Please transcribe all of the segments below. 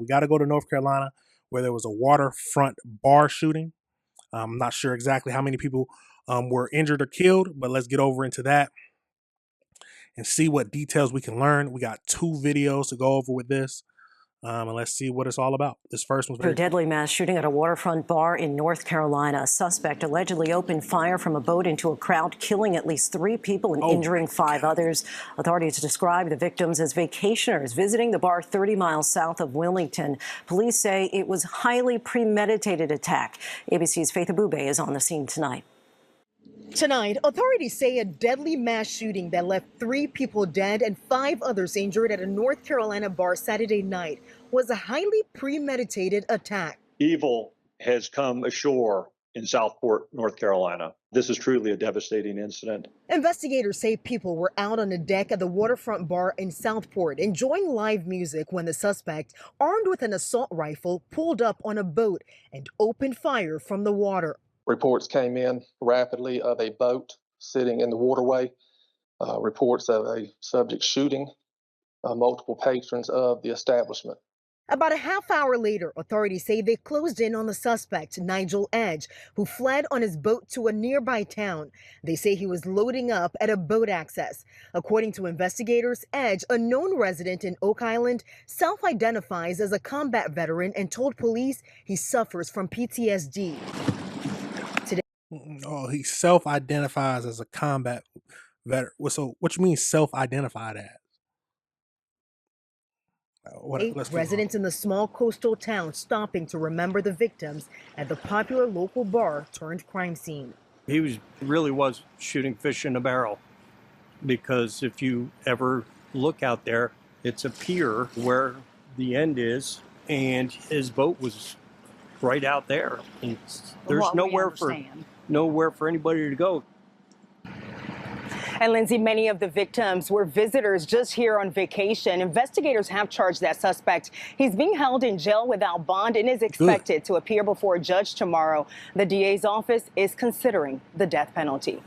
We got to go to North Carolina where there was a waterfront bar shooting. I'm not sure exactly how many people were injured or killed, but let's get over into that and see what details we can learn. We got 2 videos to go over with this. And let's see what it's all about. This first one's A deadly mass shooting at a waterfront bar in North Carolina. A suspect allegedly opened fire from a boat into a crowd, killing at least 3 people and injuring 5 others. Authorities describe the victims as vacationers visiting the bar 30 miles south of Wilmington. Police say it was a highly premeditated attack. ABC's Faith Abube is on the scene tonight. Tonight, authorities say a deadly mass shooting that left 3 people dead and 5 others injured at a North Carolina bar Saturday night was a highly premeditated attack. Evil has come ashore in Southport, North Carolina. This is truly a devastating incident. Investigators say people were out on the deck at the Waterfront bar in Southport enjoying live music when the suspect, armed with an assault rifle, pulled up on a boat and opened fire from the water. Reports came in rapidly of a boat sitting in the waterway. Reports of a subject shooting multiple patrons of the establishment. About a half hour later, authorities say they closed in on the suspect, Nigel Edge, who fled on his boat to a nearby town. They say he was loading up at a boat access. According to investigators, Edge, a known resident in Oak Island, self-identifies as a combat veteran and told police he suffers from PTSD. Oh, he self-identifies as a combat veteran. So what you mean self-identified as? Residents in the small coastal town stopping to remember the victims at the popular local bar turned crime scene. He really was shooting fish in a barrel, because if you ever look out there, it's a pier where the end is, and his boat was right out there. And there's nowhere for anybody to go. And Lindsay, many of the victims were visitors just here on vacation. Investigators have charged that suspect. He's being held in jail without bond and is expected to appear before a judge tomorrow. The DA's office is considering the death penalty.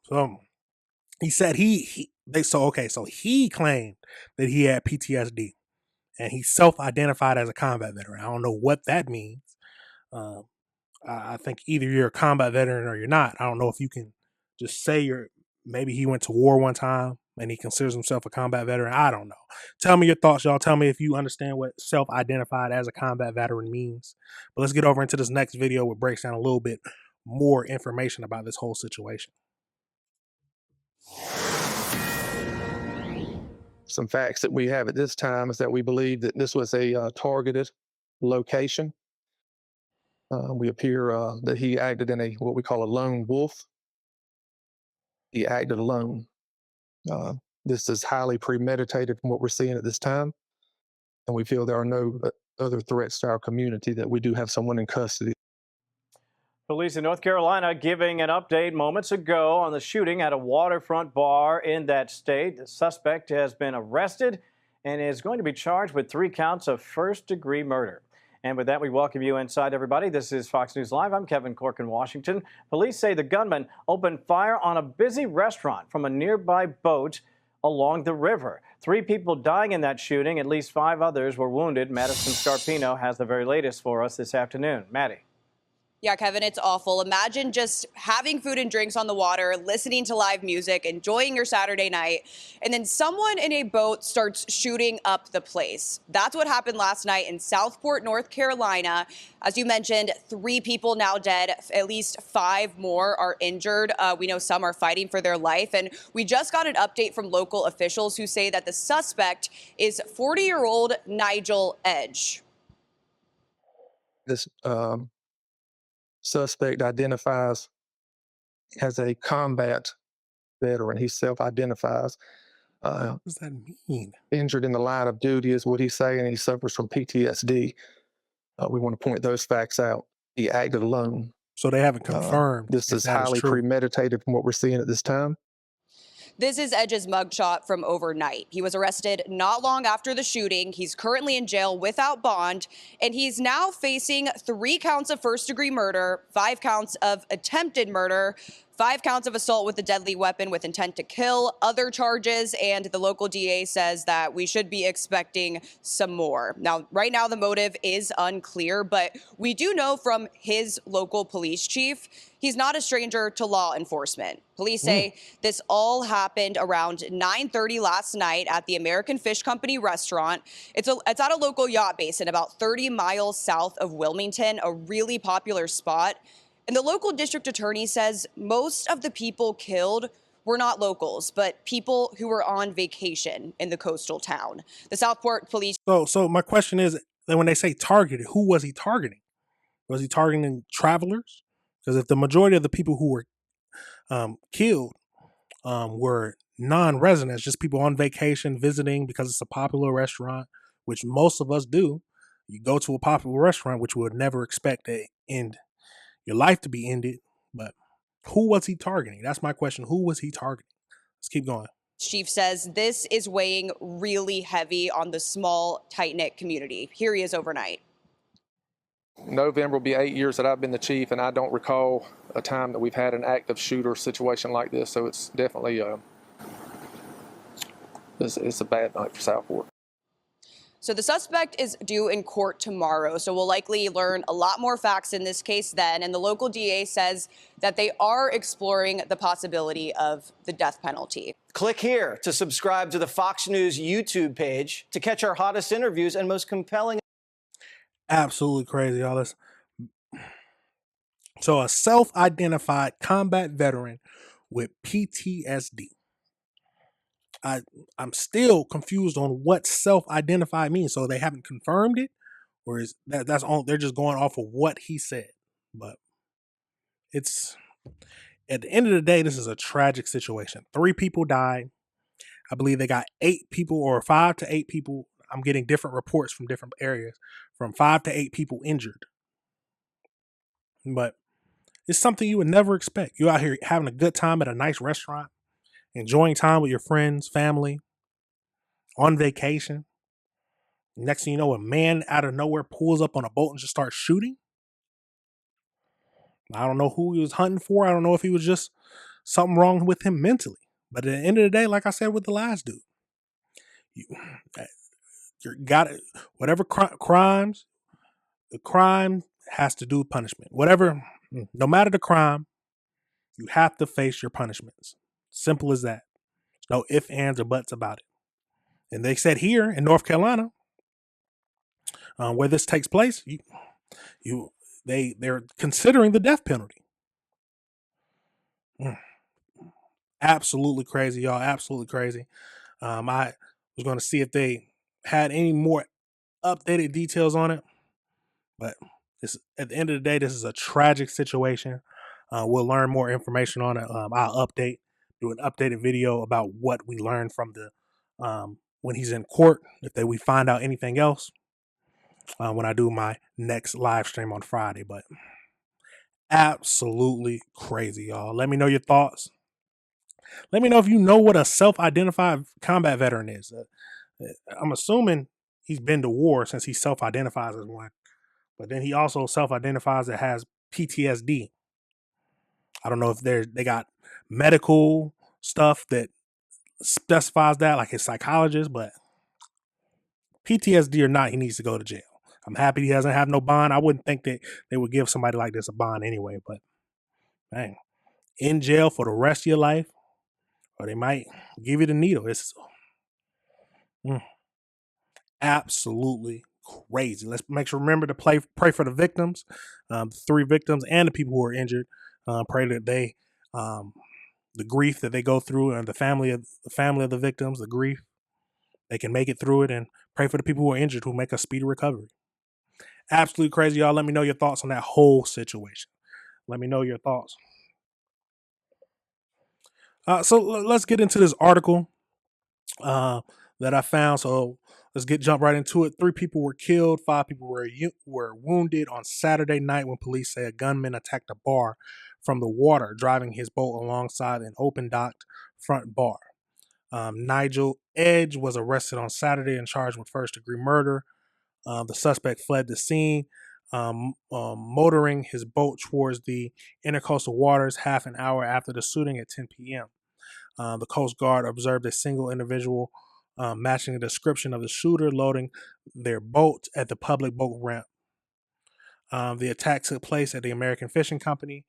So he said so he claimed that he had PTSD and he self-identified as a combat veteran. I don't know what that means. I think either you're a combat veteran or you're not. I don't know if you can just say maybe he went to war one time and he considers himself a combat veteran. I don't know. Tell me your thoughts, y'all. Tell me if you understand what self-identified as a combat veteran means. But let's get over into this next video which breaks down a little bit more information about this whole situation. Some facts that we have at this time is that we believe that this was a targeted location. We appear that he acted in what we call a lone wolf. He acted alone. This is highly premeditated from what we're seeing at this time. And we feel there are no other threats to our community, that we do have someone in custody. Police in North Carolina giving an update moments ago on the shooting at a waterfront bar in that state. The suspect has been arrested and is going to be charged with 3 counts of first-degree murder. And with that, we welcome you inside, everybody. This is Fox News Live. I'm Kevin Cork in Washington. Police say the gunman opened fire on a busy restaurant from a nearby boat along the river. 3 people dying in that shooting. At least 5 others were wounded. Madison Scarpino has the very latest for us this afternoon. Maddie. Yeah, Kevin, it's awful. Imagine just having food and drinks on the water, listening to live music, enjoying your Saturday night, and then someone in a boat starts shooting up the place. That's what happened last night in Southport, North Carolina. As you mentioned, 3 people now dead, at least 5 more are injured. We know some are fighting for their life, and we just got an update from local officials who say that the suspect is 40-year-old Nigel Edge. This suspect identifies as a combat veteran. He self-identifies. What does that mean? Injured in the line of duty is what he's saying. He suffers from PTSD. We want to point those facts out. He acted alone. So they haven't confirmed. This is highly premeditated from what we're seeing at this time. This is Edge's mugshot from overnight. He was arrested not long after the shooting. He's currently in jail without bond, and he's now facing 3 counts of first-degree murder, 5 counts of attempted murder, 5 counts of assault with a deadly weapon with intent to kill, other charges, and the local DA says that we should be expecting some more. Now, right now, the motive is unclear, but we do know from his local police chief, he's not a stranger to law enforcement. Police say this all happened around 9:30 last night at the American Fish Company restaurant. It's at a local yacht basin about 30 miles south of Wilmington, a really popular spot. And the local district attorney says most of the people killed were not locals, but people who were on vacation in the coastal town. The Southport police. So my question is that when they say targeted, who was he targeting? Was he targeting travelers? Because if the majority of the people who were killed were non-residents, just people on vacation visiting because it's a popular restaurant, which most of us do. You go to a popular restaurant, which you would never expect to end your life to be ended. But who was he targeting? That's my question. Who was he targeting? Let's keep going. Chief says this is weighing really heavy on the small, tight-knit community. Here he is overnight. November will be 8 years that I've been the chief, and I don't recall a time that we've had an active shooter situation like this. So it's definitely it's a bad night for Southport. So the suspect is due in court tomorrow, so we'll likely learn a lot more facts in this case then. And the local DA says that they are exploring the possibility of the death penalty. Click here to subscribe to the Fox News YouTube page to catch our hottest interviews and most compelling. Absolutely crazy, y'all. So a self-identified combat veteran with PTSD. I'm still confused on what self-identified means. So they haven't confirmed it, or is that's all? They're just going off of what he said. But it's at the end of the day, this is a tragic situation. 3 people died. I believe they got 8 people, or 5 to 8 people. I'm getting different reports from different areas, from 5 to 8 people injured. But it's something you would never expect. You're out here having a good time at a nice restaurant, enjoying time with your friends, family, on vacation. Next thing you know, a man out of nowhere pulls up on a boat and just starts shooting. I don't know who he was hunting for. I don't know if he was just something wrong with him mentally. But at the end of the day, like I said with the last dude, you got it. Whatever crimes, the crime has to do with punishment. Whatever, no matter the crime, you have to face your punishments. Simple as that. No ifs, ands, or buts about it. And they said here in North Carolina, where this takes place, they're considering the death penalty. Absolutely crazy, y'all. Absolutely crazy. I was going to see if they had any more updated details on it, but at the end of the day, this is a tragic situation. We'll learn more information on it. I'll do an updated video about what we learned from the when he's in court. If we find out anything else, when I do my next live stream on Friday. But absolutely crazy, y'all. Let me know your thoughts. Let me know if you know what a self-identified combat veteran is. I'm assuming he's been to war since he self-identifies as one. But then he also self-identifies that has PTSD. I don't know if they got medical stuff that specifies that, like his psychologist, but PTSD or not, he needs to go to jail. I'm happy he doesn't have no bond. I wouldn't think that they would give somebody like this a bond anyway, but dang, in jail for the rest of your life, or they might give you the needle. It's absolutely crazy. Let's remember to pray for the victims, the 3 victims, and the people who are injured. Pray that they, the grief that they go through, and the family of the victims, the grief, they can make it through it, and pray for the people who are injured who make a speedy recovery. Absolutely crazy, y'all. Let me know your thoughts on that whole situation. Let me know your thoughts. So let's get into this article that I found. So let's jump right into it. 3 people were killed, 5 people were wounded on Saturday night when police say a gunman attacked a bar from the water, driving his boat alongside an open-docked front bar. Nigel Edge was arrested on Saturday and charged with first-degree murder. The suspect fled the scene motoring his boat towards the intercoastal waters half an hour after the shooting at 10 p.m. The Coast Guard observed a single individual matching the description of the shooter loading their boat at the public boat ramp. The attack took place at the American Fishing Company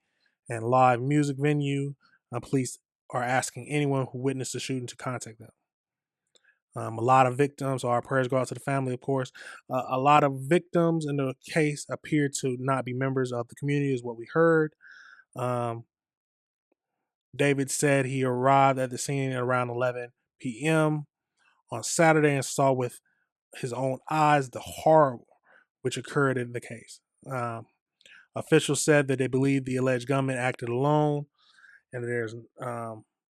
and live music venue. Police are asking anyone who witnessed the shooting to contact them. A lot of victims, our prayers go out to the family, of course. A lot of victims in the case appear to not be members of the community, is what we heard. David said he arrived at the scene at around 11 p.m. on Saturday and saw with his own eyes the horror which occurred in the case. Officials said that they believe the alleged gunman acted alone, and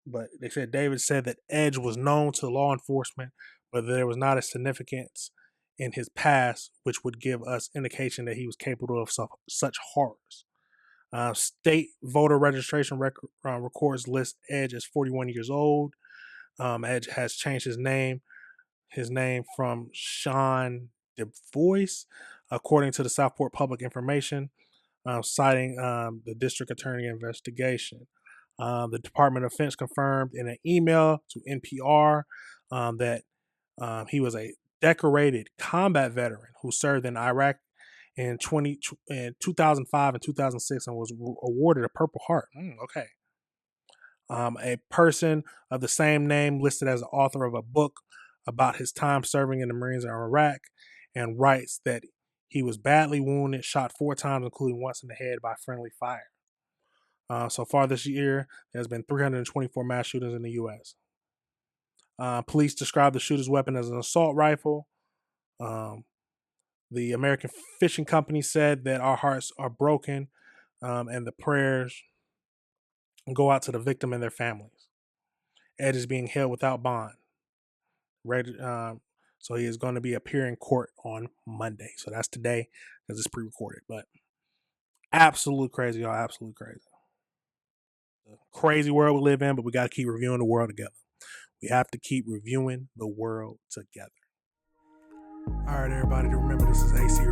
but they said David said that Edge was known to law enforcement, but there was not a significance in his past which would give us indication that he was capable of such horrors. State voter registration records list Edge as 41 years old. Edge has changed his name from Sean DeVoice, according to the Southport Public Information, citing the district attorney investigation. The Department of Defense confirmed in an email to NPR that he was a decorated combat veteran who served in Iraq in 2005 and 2006 and was awarded a Purple Heart. Okay. A person of the same name listed as the author of a book about his time serving in the Marines in Iraq and writes that he was badly wounded, shot 4 times, including once in the head by friendly fire. So far this year, there's been 324 mass shootings in the U.S. Police described the shooter's weapon as an assault rifle. The American Fishing Company said that our hearts are broken and the prayers go out to the victim and their families. Ed is being held without bond. So he is going to be appearing in court on Monday. So that's today because it's pre-recorded. But absolute crazy, y'all. Absolute crazy. Crazy world we live in, but we got to keep reviewing the world together. We have to keep reviewing the world together. All right, everybody, remember this is AC